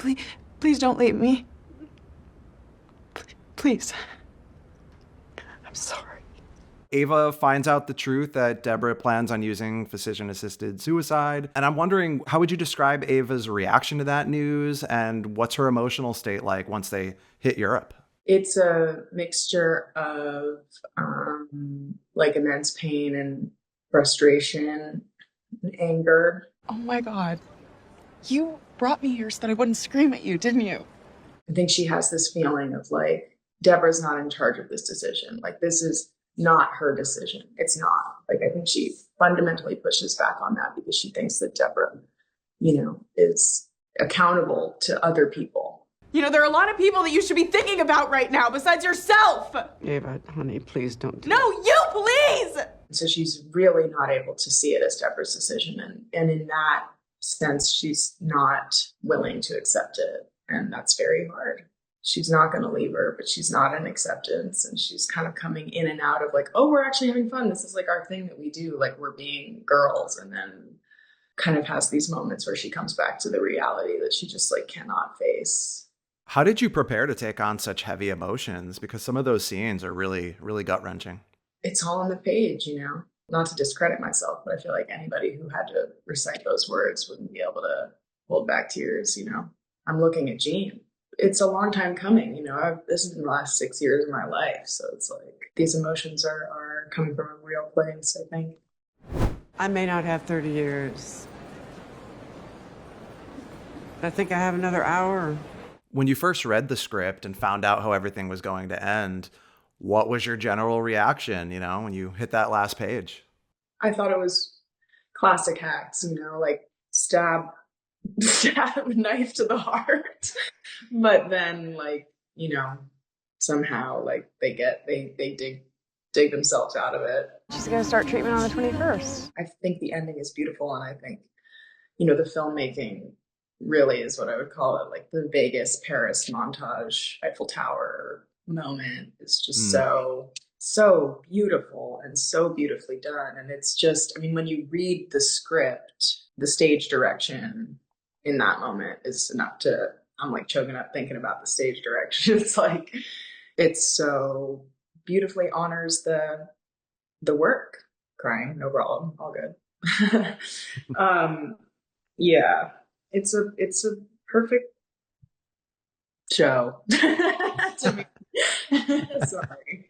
Please, please don't leave me. Please. I'm sorry. Ava finds out the truth that Deborah plans on using physician-assisted suicide. And I'm wondering, how would you describe Ava's reaction to that news? And what's her emotional state like once they hit Europe? It's a mixture of like immense pain and frustration and anger. Oh my God. You brought me here so that I wouldn't scream at you, didn't you? I think she has this feeling of like, Deborah's not in charge of this decision. Like, this is not her decision. It's not. Like, I think she fundamentally pushes back on that because she thinks that Deborah, is accountable to other people. There are a lot of people that you should be thinking about right now besides yourself. Ava, honey, please don't. No, you please! So she's really not able to see it as Deborah's decision. And in that sense, she's not willing to accept it. And that's very hard. She's not going to leave her, but she's not in acceptance. And she's kind of coming in and out of like, oh, we're actually having fun. This is like our thing that we do. Like, we're being girls. And then kind of has these moments where she comes back to the reality that she just like cannot face. How did you prepare to take on such heavy emotions? Because some of those scenes are really, really gut-wrenching. It's all on the page, not to discredit myself, but I feel like anybody who had to recite those words wouldn't be able to hold back tears. I'm looking at Jean. It's a long time coming. This has been the last 6 years of my life. So it's like these emotions are coming from a real place, I think. I may not have 30 years. I think I have another hour. When you first read the script and found out how everything was going to end, what was your general reaction, when you hit that last page? I thought it was classic hacks, like stab knife to the heart. But then somehow they dig themselves out of it. She's going to start treatment on the 21st. I think the ending is beautiful. And I think, the filmmaking really is what I would call it, like the Vegas, Paris montage, Eiffel Tower moment is just so beautiful and so beautifully done. And it's just, when you read the script, the stage direction in that moment is enough to, I'm like choking up thinking about the stage direction. It's like, it's so beautifully honors the work. Crying, no problem, all good. Yeah, it's a perfect show. To me. Sorry.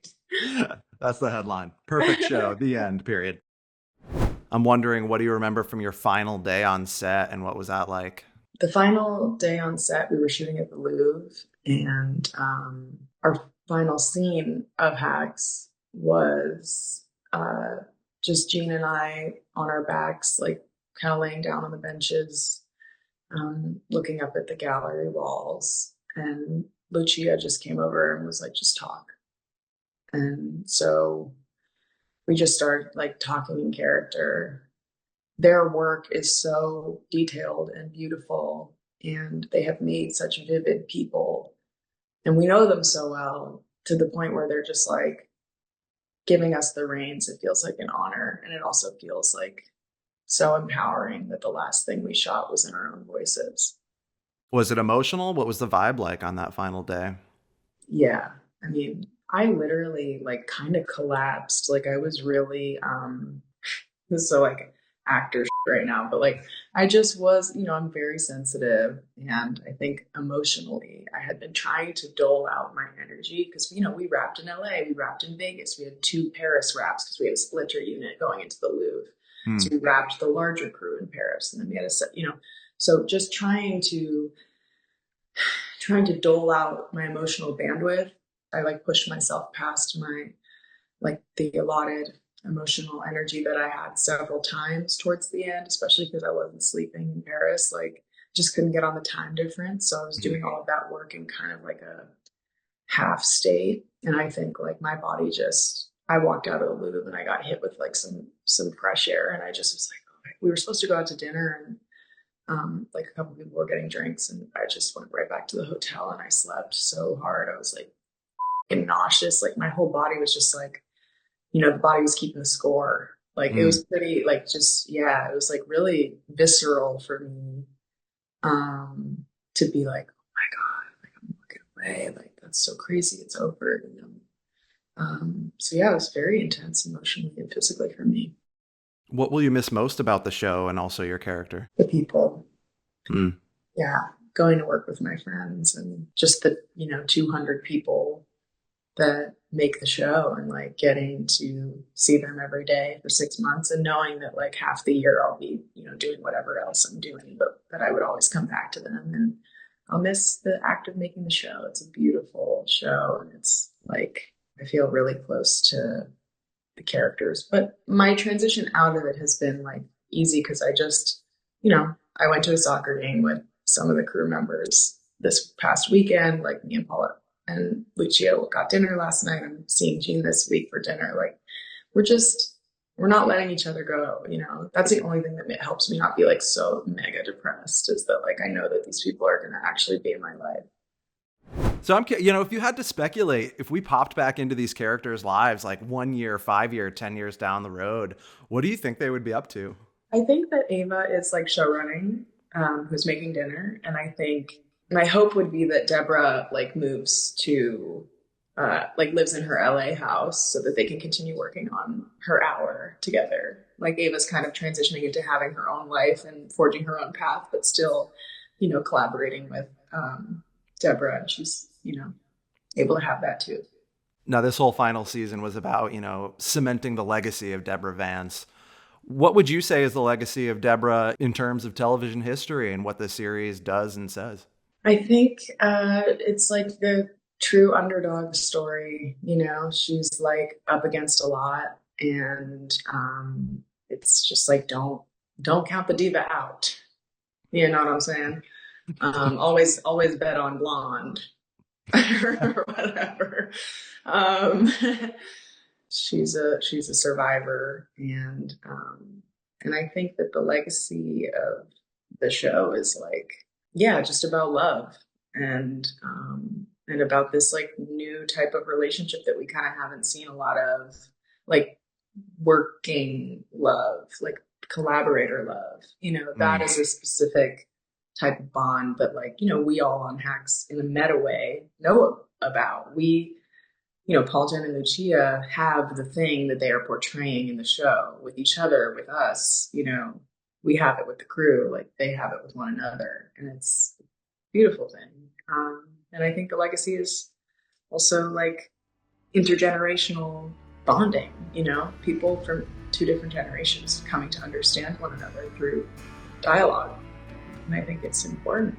That's the headline. Perfect show. The end, period. I'm wondering, what do you remember from your final day on set, and what was that like? The final day on set, we were shooting at the Louvre, and our final scene of Hacks was just Jean and I on our backs, like kind of laying down on the benches, looking up at the gallery walls. And Lucia just came over and was like, just talk. And so we just started like talking in character. Their work is so detailed and beautiful, and they have made such vivid people. And we know them so well to the point where they're just like giving us the reins. It feels like an honor. And it also feels like so empowering that the last thing we shot was in our own voices. Was it emotional? What was the vibe like on that final day? Yeah. I literally like kind of collapsed. Like I was really, this is so like actor right now, but like I just was, I'm very sensitive, and I think emotionally I had been trying to dole out my energy because we wrapped in LA, we wrapped in Vegas, we had 2 Paris wraps because we had a splitter unit going into the Louvre. So we wrapped the larger crew in Paris, and then we had a set, so just trying to dole out my emotional bandwidth. I like pushed myself past my like the allotted emotional energy that I had several times towards the end, especially because I wasn't sleeping in Paris. Like just couldn't get on the time difference. So I was doing all of that work in kind of like a half state. And I think like my body I walked out of the Louvre and I got hit with like some fresh air. And I just was like, okay. We were supposed to go out to dinner, and like a couple of people were getting drinks, and I just went right back to the hotel, and I slept so hard. I was like nauseous. Like my whole body was just like, the body was keeping the score. Like it was pretty like just, it was like really visceral for me. to be like, oh my God, like I'm walking away. Like that's so crazy. It's over, you know? So yeah, it was very intense emotionally and physically for me. What will you miss most about the show and also your character? The people. Mm. Yeah. Going to work with my friends and just the, 200 people that make the show and like getting to see them every day for 6 months and knowing that like half the year I'll be, doing whatever else I'm doing, but that I would always come back to them. And I'll miss the act of making the show. It's a beautiful show. And it's like, I feel really close to the characters, but my transition out of it has been like easy because I just, I went to a soccer game with some of the crew members this past weekend, like me and Paula and Lucio got dinner last night. I'm seeing Jean this week for dinner. Like we're not letting each other go. That's the only thing that helps me not be like so mega depressed is that like, I know that these people are going to actually be in my life. So if you had to speculate, if we popped back into these characters' lives, like 1 year, 5 year, 10 years down the road, what do you think they would be up to? I think that Ava is like show running, who's making dinner. And I think my hope would be that Deborah like moves to, lives in her LA house so that they can continue working on her hour together. Like Ava's kind of transitioning into having her own life and forging her own path, but still, collaborating with Deborah. And she's, able to have that too. Now, this whole final season was about, cementing the legacy of Deborah Vance. What would you say is the legacy of Deborah in terms of television history and what the series does and says? I think it's like the true underdog story. She's like up against a lot, and it's just like don't count the diva out. You know what I'm saying? Always bet on blonde or whatever. She's a survivor, and I think that the legacy of the show is like, yeah, just about love and about this like new type of relationship that we kind of haven't seen a lot of, like working love, like collaborator love. That is a specific type of bond that like, we all on Hacks in a meta way know about. We, Paul, Jen, and Lucia have the thing that they are portraying in the show with each other, with us. We have it with the crew, like they have it with one another, and it's a beautiful thing. And I think the legacy is also like intergenerational bonding, people from two different generations coming to understand one another through dialogue. And I think it's important.